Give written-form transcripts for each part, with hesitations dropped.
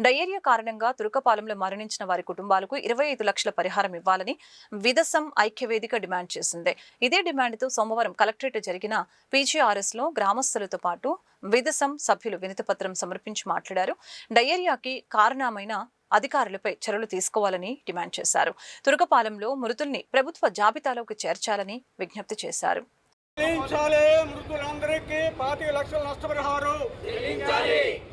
Diarrhoea కారణంగా తురకపాలెంలో మరణించిన వారి కుటుంబాలకు 25 లక్షల పరిహారం ఇవ్వాలని విదసం ఐక్యవేదిక డిమాండ్ చేసింది. ఇదే డిమాండ్తో సోమవారం కలెక్టరేట్ జరిగిన పీజీఆర్ఎస్లో గ్రామస్తులతో పాటు విదసం సభ్యులు వినతిపత్రం సమర్పించి మాట్లాడారు. డయేరియాకి కారణమైన అధికారులపై చర్యలు తీసుకోవాలని డిమాండ్ చేశారు. తురకపాలెంలో మృతుల్ని ప్రభుత్వ జాబితాలోకి చేర్చాలని విజ్ఞప్తి చేశారు. చెల్లించాలి మృతులందరికీ 25 లక్షల నష్టపరిహారం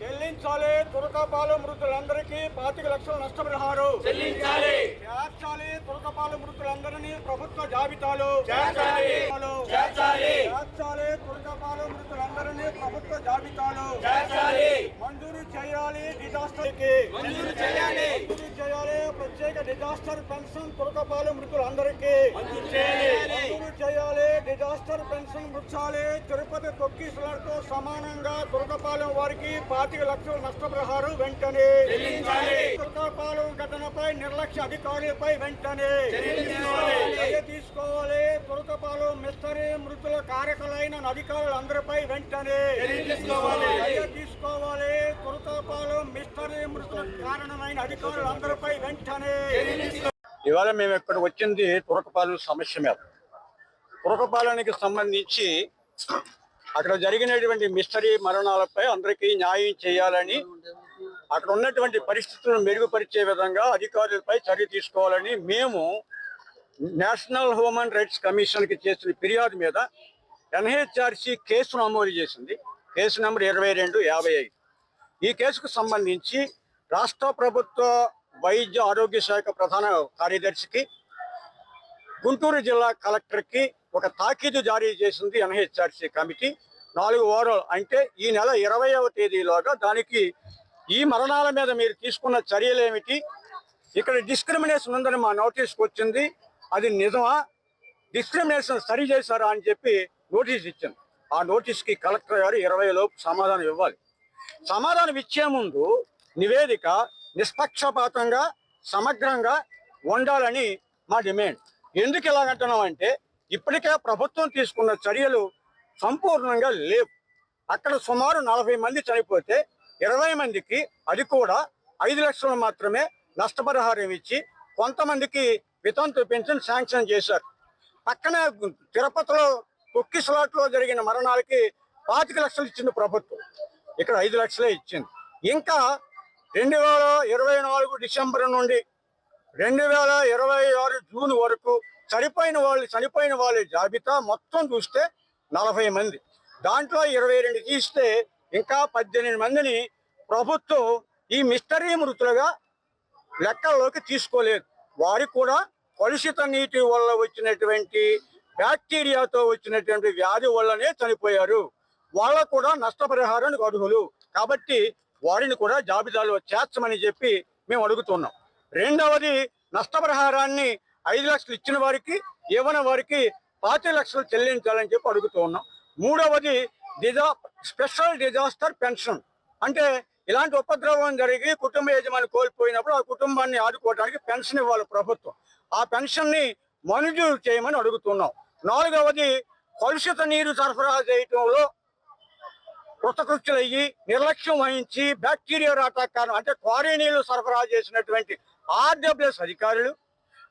చెల్లించాలి. తురకపాలెం మృతులందరికీ 25 లక్షల నష్టపరిహారం చేర్చాలి. తురకపాలెం మృతులందరినీ ప్రభుత్వ జాబితాలో చేర్చాలి. తురకపాలెం మృతులందరినీ ప్రభుత్వ జాబితాలో మంజూరు చేయాలి. మంజూరు చేయాలి. ప్రత్యేక డిజాస్టర్ పెన్షన్ తురకపాలెం మృతులందరికీ మంజూరు చేయాలి. డిజాస్టర్ పెన్షన్ ముచ్చాలి. తిరుపతి తొక్కిసలాడుతో సమానంగా తురకపాలెం వారికి 25 లక్షల నష్టపరిహారం వెంటనే తురకపాలెం ఘటనపై నిర్లక్ష్య అధికారులపై వెంటనే తీసుకోవాలి. తురకపాలెం మిస్టరీ మృతుల కారకులైన అధికారులందరిపై వెంటనే తీసుకోవాలి. తురకపాలెం మిస్టరీ మృతుల కారణమైన అధికారులందరిపై వెంటనే. ఇవాళ మేము ఇక్కడ వచ్చింది తురకపాలెం సమస్య మీద. తురకపాలెంకి సంబంధించి అక్కడ జరిగినటువంటి మిస్టరీ మరణాలపై అందరికీ న్యాయం చేయాలని, అక్కడ ఉన్నటువంటి పరిస్థితులను మెరుగుపరిచే విధంగా అధికారులపై చర్య తీసుకోవాలని మేము నేషనల్ హ్యూమన్ రైట్స్ కమిషన్కి చేసిన ఫిర్యాదు మీద ఎన్హెచ్ఆర్సి కేసు నమోదు చేసింది. Case number 2255. ఈ కేసుకు సంబంధించి రాష్ట్ర ప్రభుత్వ వైద్య ఆరోగ్య శాఖ ప్రధాన కార్యదర్శికి, గుంటూరు జిల్లా కలెక్టర్కి ఒక తాకీదు జారీ చేసింది ఎన్హెచ్ఆర్సీ కమిటీ. 4 వారాలు అంటే ఈ నెల 20వ తేదీలోగా దానికి ఈ మరణాల మీద మీరు తీసుకున్న చర్యలు ఏమిటి, ఇక్కడ డిస్క్రిమినేషన్ ఉందని మా నోటీస్కి వచ్చింది, అది నిజమా, డిస్క్రిమినేషన్ సరి చేశారా అని చెప్పి నోటీస్ ఇచ్చింది. ఆ నోటీస్కి కలెక్టర్ గారు 20 లోపు సమాధానం ఇవ్వాలి. సమాధానం ఇచ్చే ముందు నివేదిక నిష్పక్షపాతంగా సమగ్రంగా ఉండాలని మా డిమాండ్. ఎందుకు ఇలాగంటున్నామంటే ఇప్పటికే ప్రభుత్వం తీసుకున్న చర్యలు సంపూర్ణంగా లేవు. అక్కడ సుమారు 40 మంది చనిపోతే 20 మందికి అది కూడా 5 లక్షలు మాత్రమే నష్టపరిహారం ఇచ్చి కొంతమందికి వితంతు పెన్షన్ శాంక్షన్ చేశారు. పక్కనే తిరుపతిలో తొక్కిసలాట్లో జరిగిన మరణాలకి 25 లక్షలు ఇచ్చింది ప్రభుత్వం, ఇక్కడ 5 లక్షలే ఇచ్చింది. ఇంకా 2024 డిసెంబర్ నుండి 2026 జూన్ వరకు చనిపోయిన వాళ్ళ జాబితా మొత్తం చూస్తే 40 మంది. దాంట్లో 22 తీస్తే ఇంకా 18 మందిని ప్రభుత్వం ఈ మిస్టరీ మృతులుగా లెక్కల్లోకి తీసుకోలేదు. వారికి కూడా కలుషిత నీటి వల్ల వచ్చినటువంటి బ్యాక్టీరియాతో వచ్చినటువంటి వ్యాధి వల్లనే చనిపోయారు. వాళ్ళకు కూడా నష్టపరిహారానికి అర్హులు కాబట్టి వారిని కూడా జాబితాలో చేర్చమని చెప్పి మేము అడుగుతున్నాం. రెండవది, నష్టపరిహారాన్ని 5 లక్షలు ఇచ్చిన వారికి, ఇవ్వని వారికి 25 లక్షలు చెల్లించాలని చెప్పి అడుగుతూ ఉన్నాం. మూడవది, స్పెషల్ డిజాస్టర్ పెన్షన్, అంటే ఇలాంటి ఉపద్రవం జరిగి కుటుంబ యజమాని కోల్పోయినప్పుడు ఆ కుటుంబాన్ని ఆదుకోవడానికి పెన్షన్ ఇవ్వాలి ప్రభుత్వం. ఆ పెన్షన్ని మంజూరు చేయమని అడుగుతున్నాం. నాలుగవది, కలుషిత నీరు సరఫరా చేయటంలో కృతకృత్యులయ్యి నిర్లక్ష్యం వహించి బ్యాక్టీరియా రాటానికి కారణం అంటే క్వారీ నీళ్లు సరఫరా చేసినటువంటి ఆర్డబ్ల్యూఎస్ అధికారులు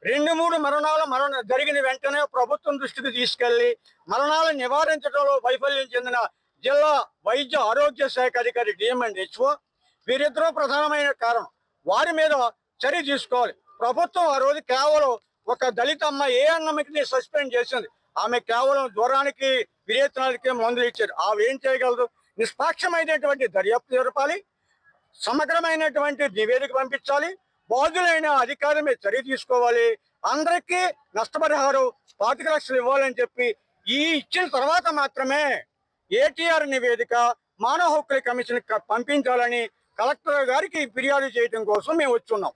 2-3 మరణాలు జరిగిన వెంటనే ప్రభుత్వం దృష్టికి తీసుకెళ్లి మరణాలను నివారించడంలో వైఫల్యం చెందిన జిల్లా వైద్య ఆరోగ్య శాఖ అధికారి డిఎంఎండ్హెచ్ఓ వీరిద్దరూ ప్రధానమైన కారణం. వారి మీద చర్య తీసుకోవాలి. ప్రభుత్వం ఆ రోజు కేవలం ఒక దళిత అమ్మ ఏ అన్నమ్మకి సస్పెండ్ చేసింది. ఆమె కేవలం జ్వరానికి విరేచనాలకి మందులు ఇచ్చారు. ఆమె ఏం చేయగలదు? నిష్పాక్షమైనటువంటి దర్యాప్తు జరపాలి, సమగ్రమైనటువంటి నివేదిక పంపించాలి, బాధ్యులైన అధికారి మీద చర్య తీసుకోవాలి, అందరికీ నష్టపరిహారం 25 లక్షలు ఇవ్వాలని చెప్పి ఈ ఇచ్చిన తర్వాత మాత్రమే ఏటీఆర్ నివేదిక మానవ హక్కుల కమిషన్ పంపించాలని కలెక్టర్ గారికి ఫిర్యాదు చేయడం కోసం మేము వచ్చున్నాం.